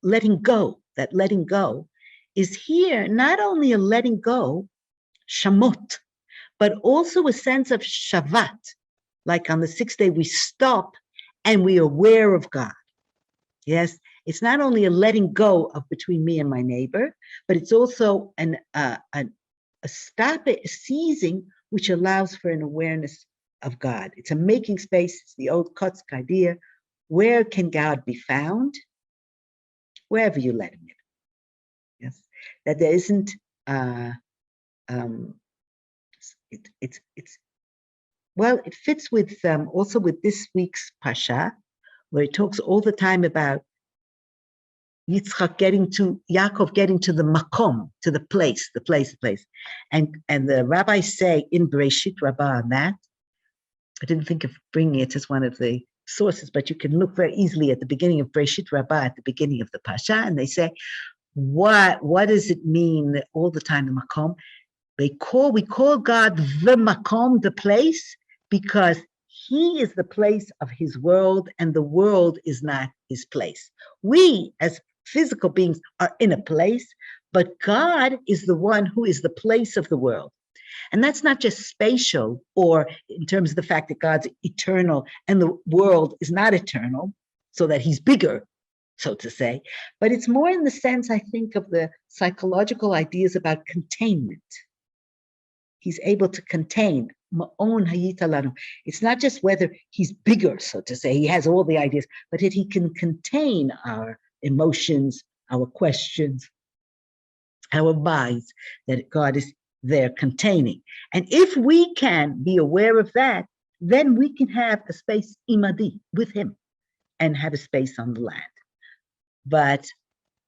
letting go. That letting go is here not only a letting go, shamot, but also a sense of shavat. Like on the sixth day, we stop and we're aware of God. Yes, it's not only a letting go of between me and my neighbor, but it's also a seizing, which allows for an awareness of God. It's a making space. It's the old Kotzk idea. Where can God be found? Wherever you let him in. Yes, that there isn't. It fits with also with this week's Pasha, where it talks all the time about Yitzchak Yaakov getting to the makom, to the place. And the rabbis say in Bereshit Rabbah on that, I didn't think of bringing it as one of the sources, but you can look very easily at the beginning of Bereshit Rabbah, at the beginning of the Pasha, and they say, what does it mean that all the time, the makom? We call God the makom, the place, because he is the place of his world, and the world is not his place. We, as physical beings, are in a place, but God is the one who is the place of the world. And that's not just spatial, or in terms of the fact that God's eternal and the world is not eternal, so that he's bigger, so to say, but it's more in the sense, I think, of the psychological ideas about containment. He's able to contain. It's not just whether he's bigger, so to say, he has all the ideas, but that he can contain our emotions, our questions, our minds, that God is there containing. And if we can be aware of that, then we can have a space imadi with him and have a space on the land. But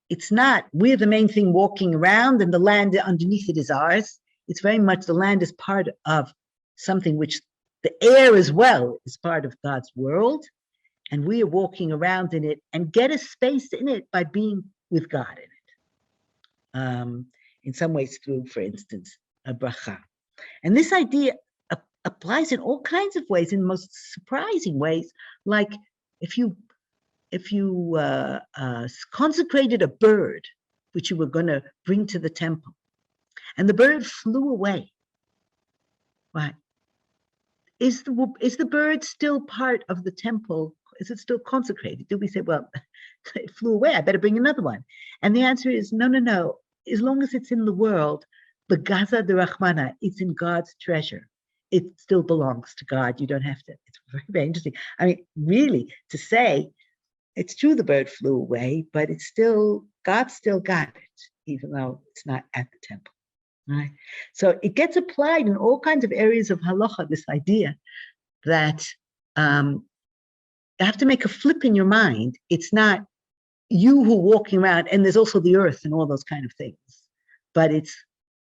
it's not, we're the main thing walking around and the land underneath it is ours. It's very much the land is part of something which the air as well is part of God's world. And we are walking around in it and get a space in it by being with God in it. In some ways through, for instance, a bracha. And this idea applies in all kinds of ways, in most surprising ways, like if you consecrated a bird, which you were going to bring to the temple, and the bird flew away, right? Is the bird still part of the temple? Is it still consecrated? Do we say, well, it flew away, I better bring another one? And the answer is no. As long as it's in the world, the Gaza de Rahmana, it's in God's treasure. It still belongs to God. You don't have to. It's very, very interesting. I mean, really, to say, it's true the bird flew away, but it's still, God still got it, even though it's not at the temple. Right? So it gets applied in all kinds of areas of halacha, this idea that you have to make a flip in your mind. It's not you who are walking around, and there's also the earth and all those kind of things, but it's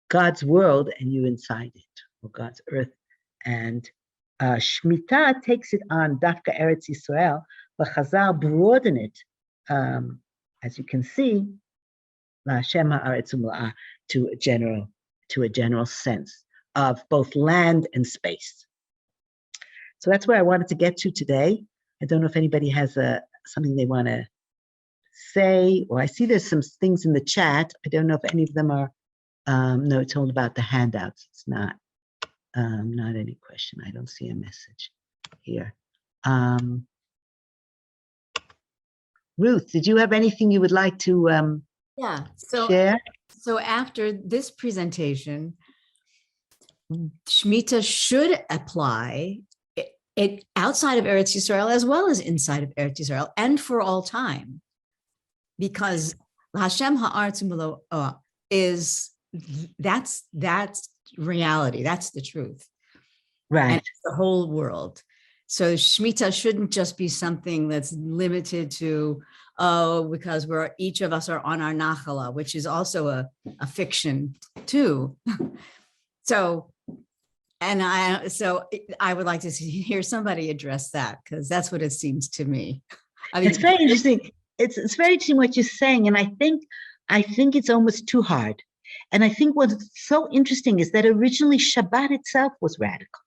God's world and you inside it, or God's earth. And Shemittah takes it on Dafka Eretz Yisrael, but Hazal broaden it, as you can see, La'Hashem ha'aretz u'mla'ah, to a general sense of both land and space. So that's where I wanted to get to today. I don't know if anybody has something they want to say, or I see there's some things in the chat. I don't know if any of them are, no, it's all about the handouts. It's not any question. I don't see a message here. Ruth, did you have anything you would like to share? So after this presentation, Shemitah should apply it outside of Eretz Yisrael as well as inside of Eretz Yisrael, and for all time. Because Hashem ha'aretz u'mla'ah is, that's reality, that's the truth. Right. And it's the whole world. So Shemitah shouldn't just be something that's limited to, because each of us are on our nachala, which is also a fiction too. So I would like to hear somebody address that, because that's what it seems to me. I mean, it's very interesting. It's very interesting what you're saying, and I think it's almost too hard. And I think what's so interesting is that originally Shabbat itself was radical.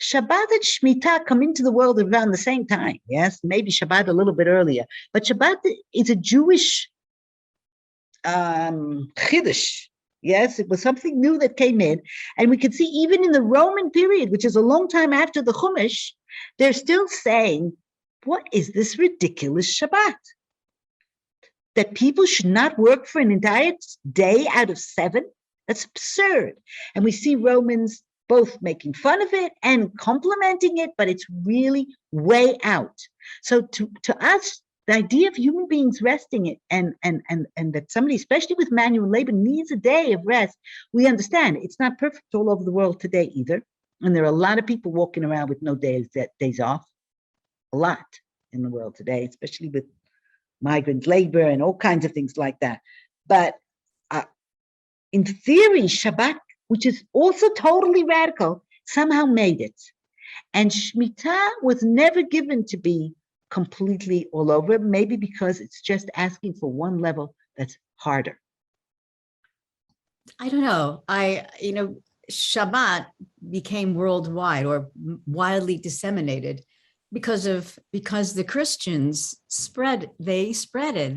Shabbat and Shemitah come into the world around the same time. Yes, maybe Shabbat a little bit earlier, but Shabbat is a Jewish chiddush. Yes, it was something new that came in, and we could see even in the Roman period, which is a long time after the Chumash, they're still saying, what is this ridiculous Shabbat? That people should not work for an entire day out of 7? That's absurd. And we see Romans both making fun of it and complimenting it, but it's really way out. So to us, the idea of human beings resting it and that somebody, especially with manual labor, needs a day of rest, we understand. It's not perfect all over the world today either. And there are a lot of people walking around with no days off. A lot in the world today, especially with migrant labor and all kinds of things like that. But in theory, Shabbat, which is also totally radical, somehow made it. And Shemitah was never given to be completely all over, maybe because it's just asking for one level that's harder? I don't know. Shabbat became worldwide or widely disseminated because the Christians spread it.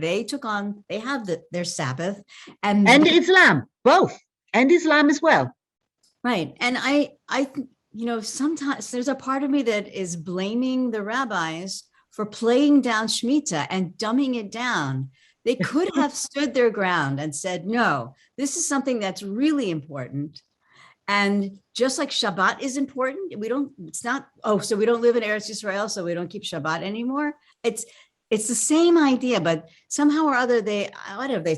They have their Sabbath and Islam, both, and Islam as well. Right. And I sometimes there's a part of me that is blaming the rabbis for playing down Shemitah and dumbing it down. They could have stood their ground and said, no, this is something that's really important. And just like Shabbat is important, so we don't live in Eretz Yisrael, so we don't keep Shabbat anymore. It's the same idea, but somehow or other, they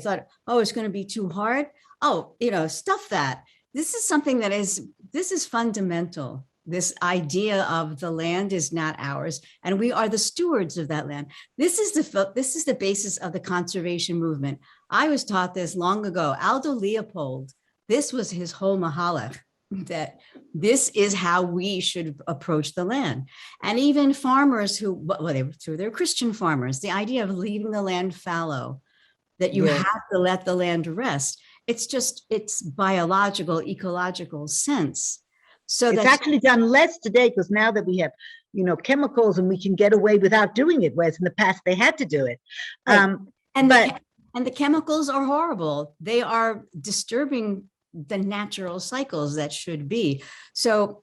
thought, oh, it's going to be too hard. Oh, stuff that. This is something this is fundamental. This idea of the land is not ours, and we are the stewards of that land. This is the basis of the conservation movement. I was taught this long ago. Aldo Leopold, this was his whole mahalach, that this is how we should approach the land. And even farmers they're Christian farmers, the idea of leaving the land fallow, that you have to let the land rest. It's biological, ecological sense. So it's actually done less today because now that we have, chemicals and we can get away without doing it, whereas in the past they had to do it. Right. And the chemicals are horrible. They are disturbing the natural cycles that should be. So,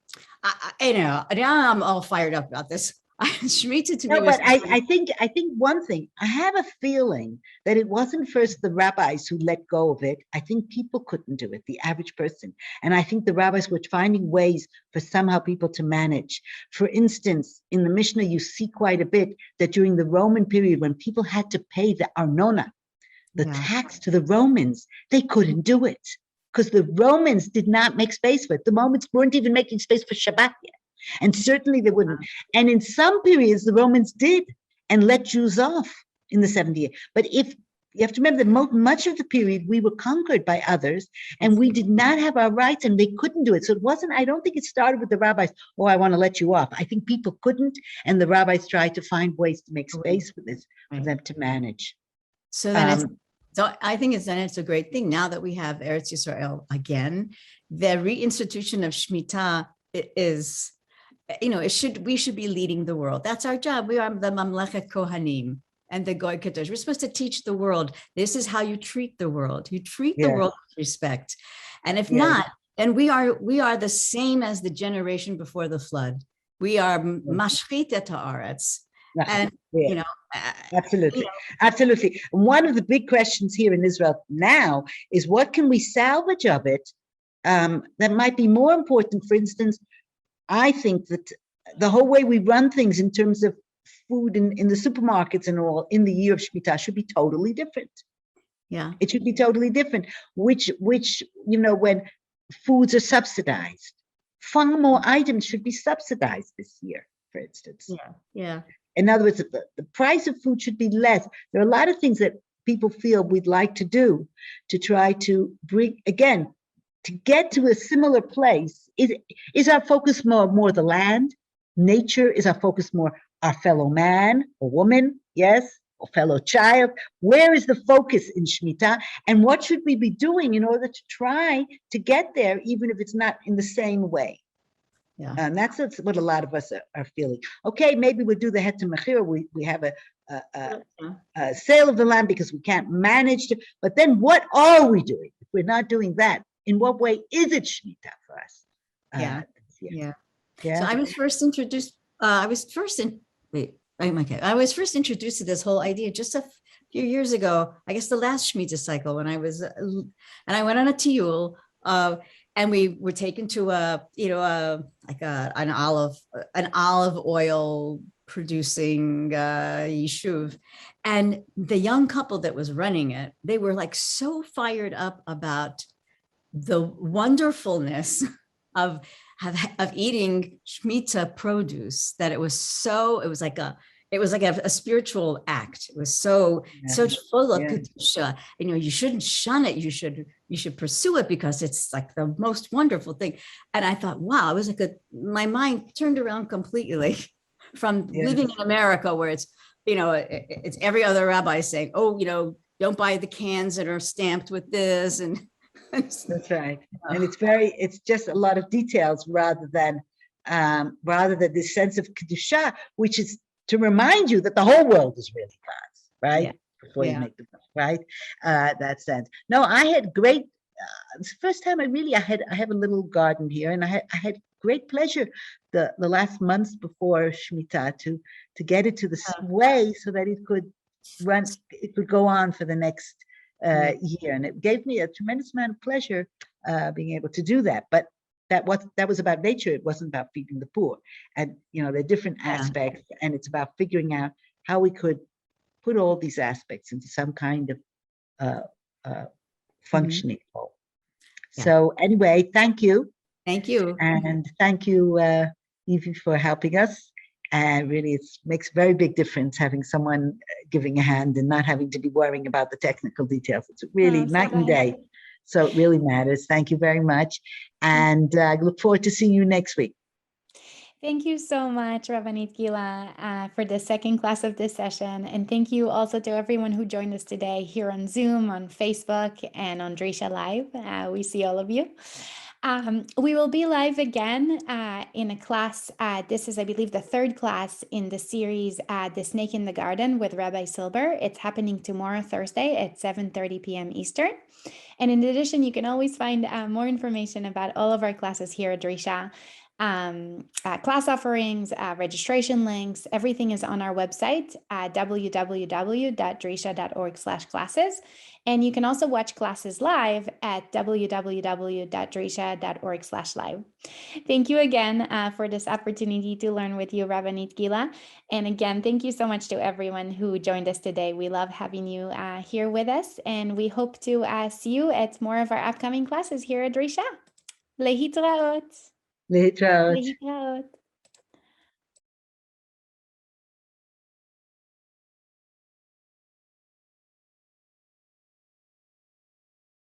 now I'm all fired up about this. Shemittah to me was. But I think one thing, I have a feeling that it wasn't first the rabbis who let go of it. I think people couldn't do it, the average person. And I think the rabbis were finding ways for somehow people to manage. For instance, in the Mishnah, you see quite a bit that during the Roman period, when people had to pay the arnona, the tax to the Romans, they couldn't do it because the Romans did not make space for it. The Romans weren't even making space for Shabbat yet. And certainly they wouldn't. And in some periods, the Romans did and let Jews off in the 70th year. But you have to remember that much of the period we were conquered by others and we did not have our rights and they couldn't do it. So I don't think it started with the rabbis, oh, I want to let you off. I think people couldn't, and the rabbis tried to find ways to make space for this, for them to manage. So then I think it's a great thing now that we have Eretz Yisrael again. The reinstitution of Shemitah is, we should be leading the world. That's our job. We are the Mamlechet Kohanim and the Goy Kadosh. We're supposed to teach the world. This is how you treat the world. You treat the world with respect. And if not, then we are the same as the generation before the flood. We are mashchit et haaretz. And absolutely. One of the big questions here in Israel now is what can we salvage of it that might be more important. For instance, I think that the whole way we run things in terms of food in the supermarkets and all in the year of Shemitah should be totally different. Yeah, it should be totally different. Which when foods are subsidized, far more items should be subsidized this year, for instance. Yeah. In other words, the price of food should be less. There are a lot of things that people feel we'd like to do to try to bring, again, to get to a similar place. Is our focus more the land? Nature? Is our focus more our fellow man or woman? Yes, or fellow child? Where is the focus in Shemitah? And what should we be doing in order to try to get there, even if it's not in the same way? Yeah, and that's what a lot of us are feeling. Okay, maybe we'll do the heter mechira. We have a sale of the land because we can't manage to. But then, what are we doing if we're not doing that? In what way is it Shemitah for us? Yeah. So I was first introduced. I was first introduced to this whole idea just a few years ago. I guess the last Shemitah cycle when I was, and I went on a tiyul. And we were taken to an olive oil producing yishuv, and the young couple that was running it, they were like so fired up about the wonderfulness of eating Shemitah produce that it was like a spiritual act. It was so full of kedusha. You shouldn't shun it. You should pursue it because it's like the most wonderful thing. And I thought, wow, it was like my mind turned around completely from living in America where it's, it's every other rabbi saying, oh, don't buy the cans that are stamped with this. And that's right. And it's just a lot of details rather than this sense of kedusha, which is to remind you that the whole world is really God's, right? Yeah. Before you make the right, that sense. No, I had great. It's the first time I have a little garden here, and I had great pleasure the last months before Shemittah to get it to the way so that it could go on for the next year, and it gave me a tremendous amount of pleasure being able to do that. But that was about nature. It wasn't about feeding the poor, and there are different aspects, and it's about figuring out how we could put all these aspects into some kind of functioning whole. So anyway, thank you. Thank you. And thank you, Evie, for helping us. And really, it makes a very big difference having someone giving a hand and not having to be worrying about the technical details. It's really night and day. So it really matters. Thank you very much. And I look forward to seeing you next week. Thank you so much, Rabbanit Gilla, for the second class of this session. And thank you also to everyone who joined us today here on Zoom, on Facebook, and on Drisha Live. We see all of you. We will be live again in a class. This is, I believe, the third class in the series, The Snake in the Garden with Rabbi Silber. It's happening tomorrow, Thursday at 7:30 p.m. Eastern. And in addition, you can always find more information about all of our classes here at Drisha. Class offerings, registration links, everything is on our website at www.drisha.org/classes. And you can also watch classes live at www.drisha.org/live. Thank you again for this opportunity to learn with you, Rabbanit Gilla. And again, thank you so much to everyone who joined us today. We love having you here with us, and we hope to see you at more of our upcoming classes here at Drisha. Lehitraot. להתראות. להתראות.